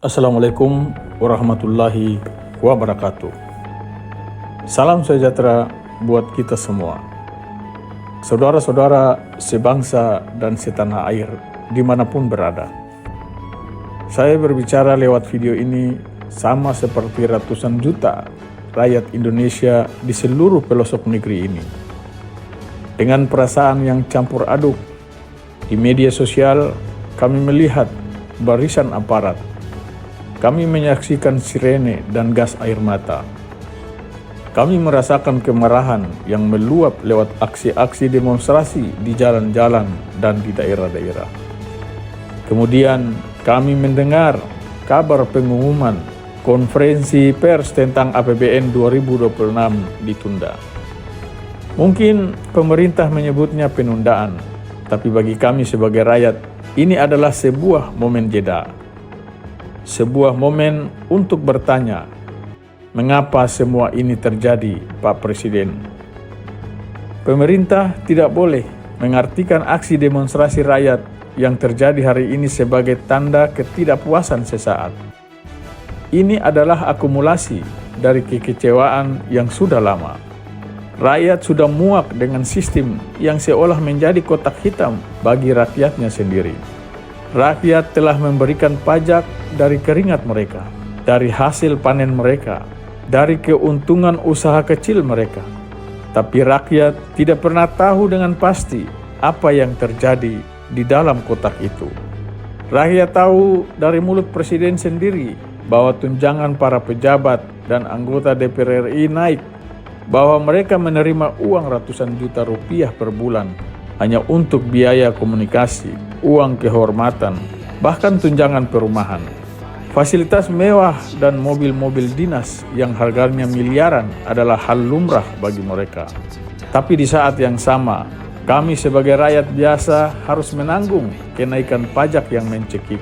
Assalamualaikum warahmatullahi wabarakatuh. Salam sejahtera buat kita semua. Saudara-saudara sebangsa dan setanah air dimanapun berada. Saya berbicara lewat video ini sama seperti ratusan juta rakyat Indonesia di seluruh pelosok negeri ini. Dengan perasaan yang campur aduk, di media sosial kami melihat barisan aparat. Kami menyaksikan sirene dan gas air mata. Kami merasakan kemarahan yang meluap lewat aksi-aksi demonstrasi di jalan-jalan dan di daerah-daerah. Kemudian kami mendengar kabar pengumuman konferensi pers tentang APBN 2026 ditunda. Mungkin pemerintah menyebutnya penundaan, tapi bagi kami sebagai rakyat, ini adalah sebuah momen jeda. Sebuah momen untuk bertanya, mengapa semua ini terjadi, Pak Presiden? Pemerintah tidak boleh mengartikan aksi demonstrasi rakyat yang terjadi hari ini sebagai tanda ketidakpuasan sesaat. Ini adalah akumulasi dari kekecewaan yang sudah lama. Rakyat sudah muak dengan sistem yang seolah menjadi kotak hitam bagi rakyatnya sendiri. Rakyat telah memberikan pajak dari keringat mereka, dari hasil panen mereka, dari keuntungan usaha kecil mereka. Tapi rakyat tidak pernah tahu dengan pasti apa yang terjadi di dalam kotak itu. Rakyat tahu dari mulut Presiden sendiri bahwa tunjangan para pejabat dan anggota DPR RI naik, bahwa mereka menerima uang ratusan juta rupiah per bulan hanya untuk biaya komunikasi, uang kehormatan, bahkan tunjangan perumahan. Fasilitas mewah dan mobil-mobil dinas yang harganya miliaran adalah hal lumrah bagi mereka. Tapi di saat yang sama, kami sebagai rakyat biasa harus menanggung kenaikan pajak yang mencekik.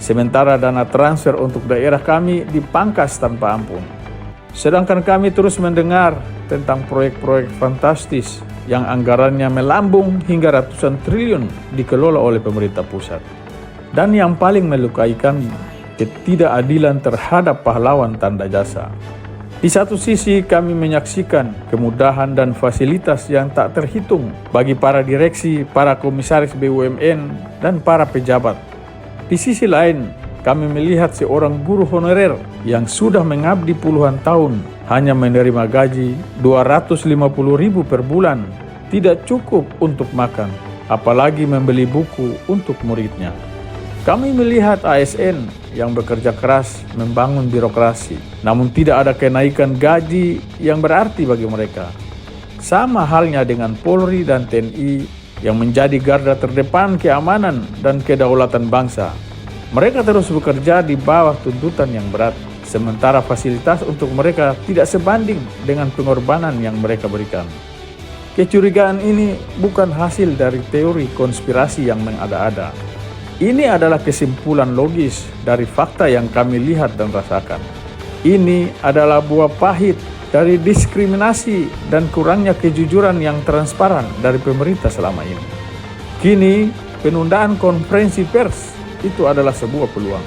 Sementara dana transfer untuk daerah kami dipangkas tanpa ampun. Sedangkan kami terus mendengar tentang proyek-proyek fantastis yang anggarannya melambung hingga ratusan triliun dikelola oleh pemerintah pusat. Dan yang paling melukai kami, ketidakadilan terhadap pahlawan tanda jasa. Di satu sisi kami menyaksikan kemudahan dan fasilitas yang tak terhitung bagi para direksi, para komisaris BUMN, dan para pejabat. Di sisi lain, kami melihat seorang guru honorer yang sudah mengabdi puluhan tahun hanya menerima gaji 250.000 per bulan, tidak cukup untuk makan, apalagi membeli buku untuk muridnya. Kami melihat ASN yang bekerja keras membangun birokrasi, namun tidak ada kenaikan gaji yang berarti bagi mereka. Sama halnya dengan Polri dan TNI yang menjadi garda terdepan keamanan dan kedaulatan bangsa. Mereka terus bekerja di bawah tuntutan yang berat, sementara fasilitas untuk mereka tidak sebanding dengan pengorbanan yang mereka berikan. Kecurigaan ini bukan hasil dari teori konspirasi yang mengada-ada. Ini adalah kesimpulan logis dari fakta yang kami lihat dan rasakan. Ini adalah buah pahit dari diskriminasi dan kurangnya kejujuran yang transparan dari pemerintah selama ini. Kini, penundaan konferensi pers itu adalah sebuah peluang.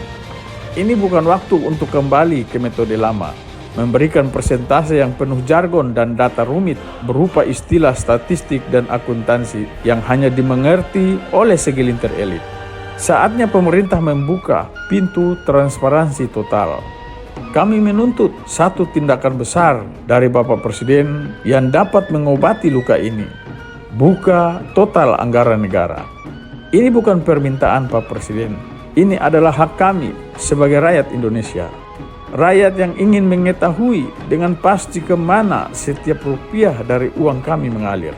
Ini bukan waktu untuk kembali ke metode lama, memberikan persentase yang penuh jargon dan data rumit berupa istilah statistik dan akuntansi yang hanya dimengerti oleh segelintir elit. Saatnya pemerintah membuka pintu transparansi total. Kami menuntut satu tindakan besar dari Bapak Presiden yang dapat mengobati luka ini. Buka total anggaran negara. Ini bukan permintaan Pak Presiden. Ini adalah hak kami sebagai rakyat Indonesia. Rakyat yang ingin mengetahui dengan pasti kemana setiap rupiah dari uang kami mengalir.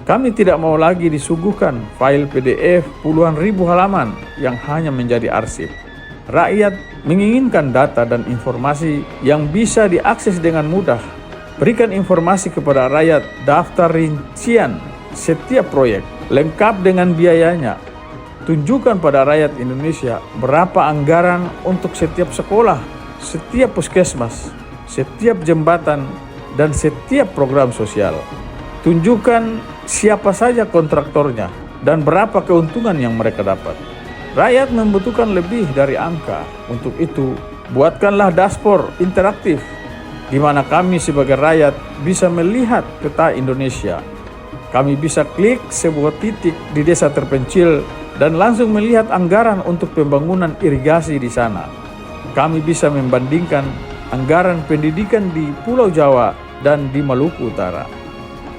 Kami tidak mau lagi disuguhkan file PDF puluhan ribu halaman yang hanya menjadi arsip. Rakyat menginginkan data dan informasi yang bisa diakses dengan mudah. Berikan informasi kepada rakyat daftar rincian setiap proyek, lengkap dengan biayanya. Tunjukkan pada rakyat Indonesia berapa anggaran untuk setiap sekolah, setiap puskesmas, setiap jembatan, dan setiap program sosial. Tunjukkan siapa saja kontraktornya dan berapa keuntungan yang mereka dapat. Rakyat membutuhkan lebih dari angka. Untuk itu, buatkanlah dashboard interaktif di mana kami sebagai rakyat bisa melihat peta Indonesia. Kami bisa klik sebuah titik di desa terpencil dan langsung melihat anggaran untuk pembangunan irigasi di sana. Kami bisa membandingkan anggaran pendidikan di Pulau Jawa dan di Maluku Utara.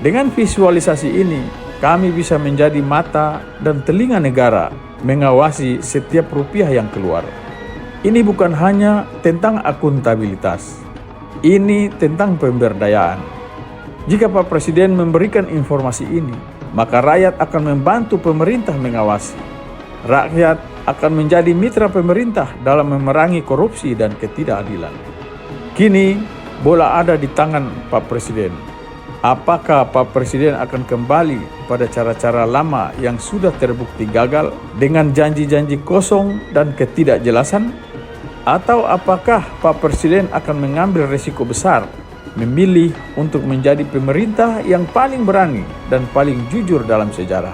Dengan visualisasi ini, kami bisa menjadi mata dan telinga negara, mengawasi setiap rupiah yang keluar. Ini bukan hanya tentang akuntabilitas, ini tentang pemberdayaan. Jika Pak Presiden memberikan informasi ini, maka rakyat akan membantu pemerintah mengawasi. Rakyat akan menjadi mitra pemerintah dalam memerangi korupsi dan ketidakadilan. Kini, bola ada di tangan Pak Presiden. Apakah Pak Presiden akan kembali pada cara-cara lama yang sudah terbukti gagal dengan janji-janji kosong dan ketidakjelasan? Atau apakah Pak Presiden akan mengambil risiko besar, memilih untuk menjadi pemerintah yang paling berani dan paling jujur dalam sejarah?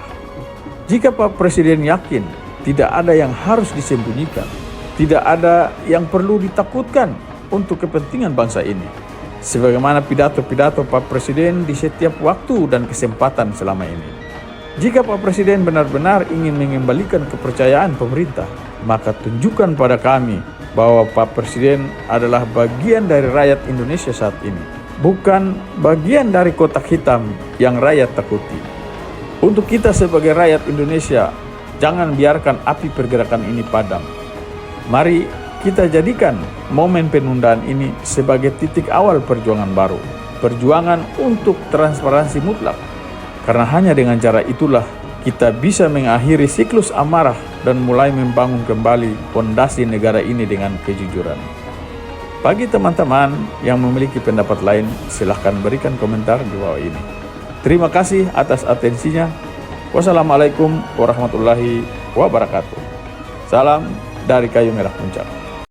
Jika Pak Presiden yakin tidak ada yang harus disembunyikan, tidak ada yang perlu ditakutkan untuk kepentingan bangsa ini, sebagaimana pidato-pidato Pak Presiden di setiap waktu dan kesempatan selama ini. Jika Pak Presiden benar-benar ingin mengembalikan kepercayaan pemerintah, maka tunjukkan pada kami bahwa Pak Presiden adalah bagian dari rakyat Indonesia saat ini, bukan bagian dari kotak hitam yang rakyat takuti. Untuk kita sebagai rakyat Indonesia, jangan biarkan api pergerakan ini padam. Mari kita jadikan momen penundaan ini sebagai titik awal perjuangan baru, perjuangan untuk transparansi mutlak. Karena hanya dengan cara itulah kita bisa mengakhiri siklus amarah dan mulai membangun kembali fondasi negara ini dengan kejujuran. Bagi teman-teman yang memiliki pendapat lain, silahkan berikan komentar di bawah ini. Terima kasih atas atensinya. Wassalamualaikum warahmatullahi wabarakatuh. Salam dari Kayu Merah Puncak.